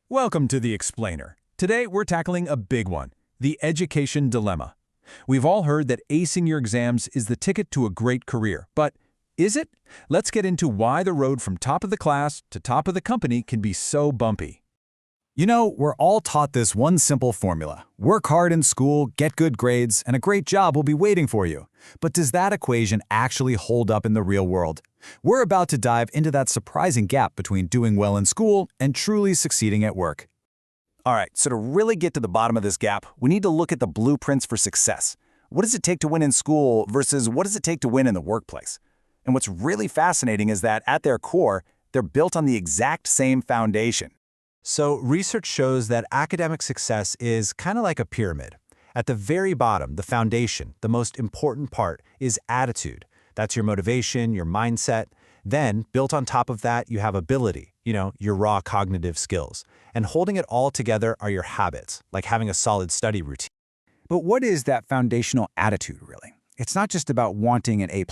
Welcome to The Explainer. Today we're tackling a big one, the education dilemma. We've all heard that acing your exams is the ticket to a great career, but is it? Let's get into why the road from top of the class to top of the company can be so bumpy. You know, we're all taught this one simple formula. Work hard in school, get good grades, and a great job will be waiting for you. But does that equation actually hold up in the real world? We're about to dive into that surprising gap between doing well in school and truly succeeding at work. All right, so to really get to the bottom of this gap, we need to look at the blueprints for success. What does it take to win in school versus what does it take to win in the workplace? And what's really fascinating is that at their core, they're built on the exact same foundation. So research shows that academic success is kind of like a pyramid. At the very bottom, the foundation, the most important part, is attitude. That's your motivation, your mindset. Then, built on top of that, you have ability, your raw cognitive skills. And holding it all together are your habits, like having a solid study routine. But what is that foundational attitude, really? It's not just about wanting an A+.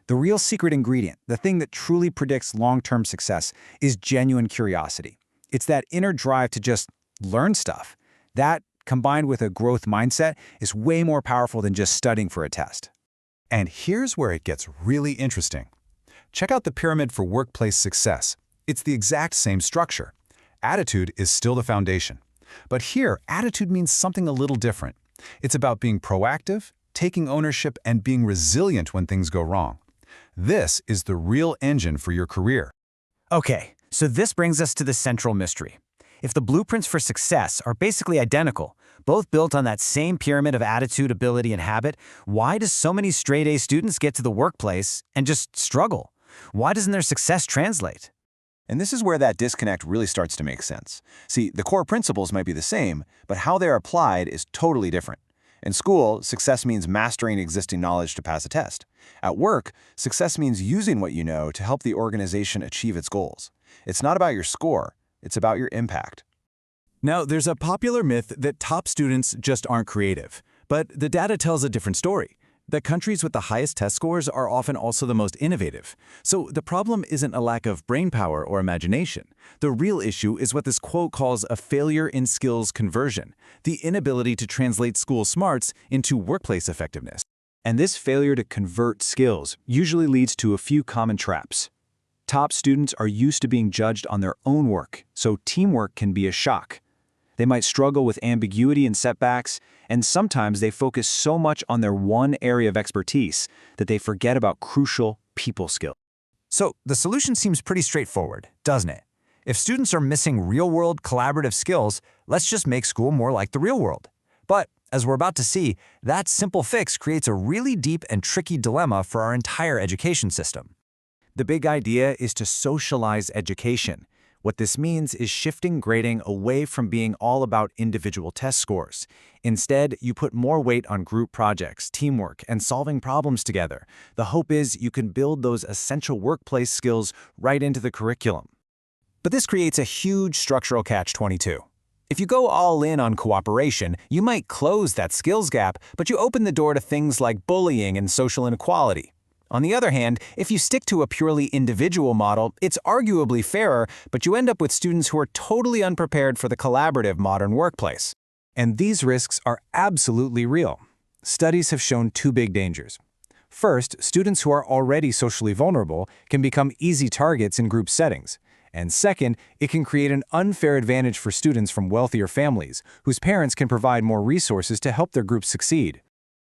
The real secret ingredient, the thing that truly predicts long-term success, is genuine curiosity. It's that inner drive to just learn stuff. That, combined with a growth mindset, is way more powerful than just studying for a test. And here's where it gets really interesting. Check out the pyramid for workplace success. It's the exact same structure. Attitude is still the foundation. But here, attitude means something a little different. It's about being proactive, taking ownership, and being resilient when things go wrong. This is the real engine for your career. Okay, so this brings us to the central mystery. If the blueprints for success are basically identical, both built on that same pyramid of attitude, ability, and habit, why do so many straight-A students get to the workplace and just struggle? Why doesn't their success translate? And this is where that disconnect really starts to make sense. See, the core principles might be the same, but how they're applied is totally different. In school, success means mastering existing knowledge to pass a test. At work, success means using what you know to help the organization achieve its goals. It's not about your score, it's about your impact. Now, there's a popular myth that top students just aren't creative, but the data tells a different story. The countries with the highest test scores are often also the most innovative. So the problem isn't a lack of brainpower or imagination. The real issue is what this quote calls a failure in skills conversion, the inability to translate school smarts into workplace effectiveness. And this failure to convert skills usually leads to a few common traps. Top students are used to being judged on their own work, so teamwork can be a shock. They might struggle with ambiguity and setbacks, and sometimes they focus so much on their one area of expertise that they forget about crucial people skills. So the solution seems pretty straightforward, doesn't it? If students are missing real-world collaborative skills, let's just make school more like the real world. But, as we're about to see, that simple fix creates a really deep and tricky dilemma for our entire education system. The big idea is to socialize education. What this means is shifting grading away from being all about individual test scores. Instead, you put more weight on group projects, teamwork, and solving problems together. The hope is you can build those essential workplace skills right into the curriculum. But this creates a huge structural catch-22. If you go all in on cooperation, you might close that skills gap, but you open the door to things like bullying and social inequality. On the other hand, if you stick to a purely individual model, it's arguably fairer, but you end up with students who are totally unprepared for the collaborative modern workplace. And these risks are absolutely real. Studies have shown two big dangers. First, students who are already socially vulnerable can become easy targets in group settings. And second, it can create an unfair advantage for students from wealthier families, whose parents can provide more resources to help their groups succeed.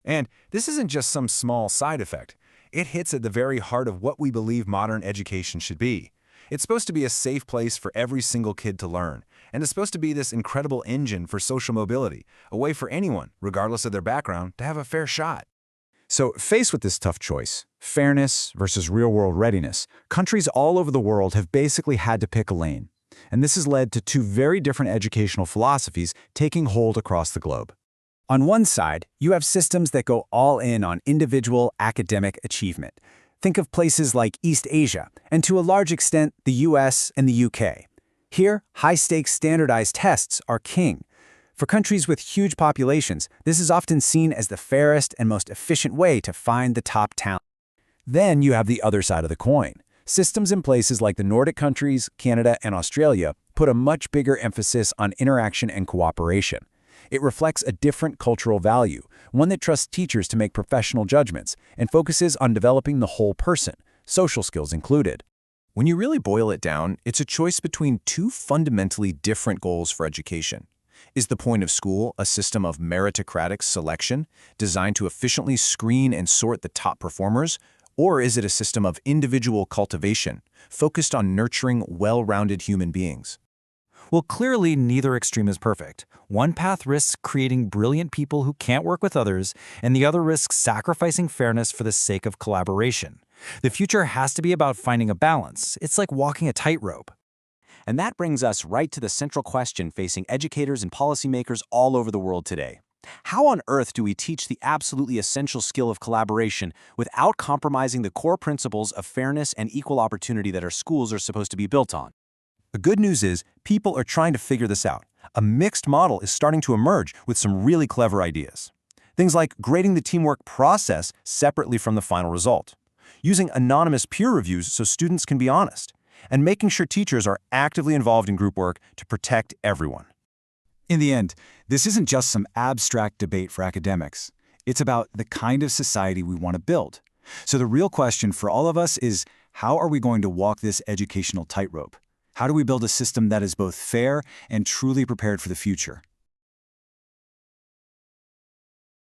And this isn't just some small side effect. It hits at the very heart of what we believe modern education should be. It's supposed to be a safe place for every single kid to learn, and it's supposed to be this incredible engine for social mobility, a way for anyone, regardless of their background, to have a fair shot. So, faced with this tough choice, fairness versus real-world readiness, countries all over the world have basically had to pick a lane. And this has led to two very different educational philosophies taking hold across the globe. On one side, you have systems that go all in on individual academic achievement. Think of places like East Asia, and to a large extent, the US and the UK. Here, high-stakes standardized tests are king. For countries with huge populations, this is often seen as the fairest and most efficient way to find the top talent. Then you have the other side of the coin. Systems in places like the Nordic countries, Canada, and Australia put a much bigger emphasis on interaction and cooperation. It reflects a different cultural value, one that trusts teachers to make professional judgments and focuses on developing the whole person, social skills included. When you really boil it down, it's a choice between two fundamentally different goals for education. Is the point of school a system of meritocratic selection designed to efficiently screen and sort the top performers, or is it a system of individual cultivation focused on nurturing well-rounded human beings? Well, clearly neither extreme is perfect. One path risks creating brilliant people who can't work with others, and the other risks sacrificing fairness for the sake of collaboration. The future has to be about finding a balance. It's like walking a tightrope. And that brings us right to the central question facing educators and policymakers all over the world today. How on earth do we teach the absolutely essential skill of collaboration without compromising the core principles of fairness and equal opportunity that our schools are supposed to be built on? The good news is people are trying to figure this out. A mixed model is starting to emerge with some really clever ideas. Things like grading the teamwork process separately from the final result, using anonymous peer reviews so students can be honest, and making sure teachers are actively involved in group work to protect everyone. In the end, this isn't just some abstract debate for academics. It's about the kind of society we want to build. So the real question for all of us is, how are we going to walk this educational tightrope? How do we build a system that is both fair and truly prepared for the future?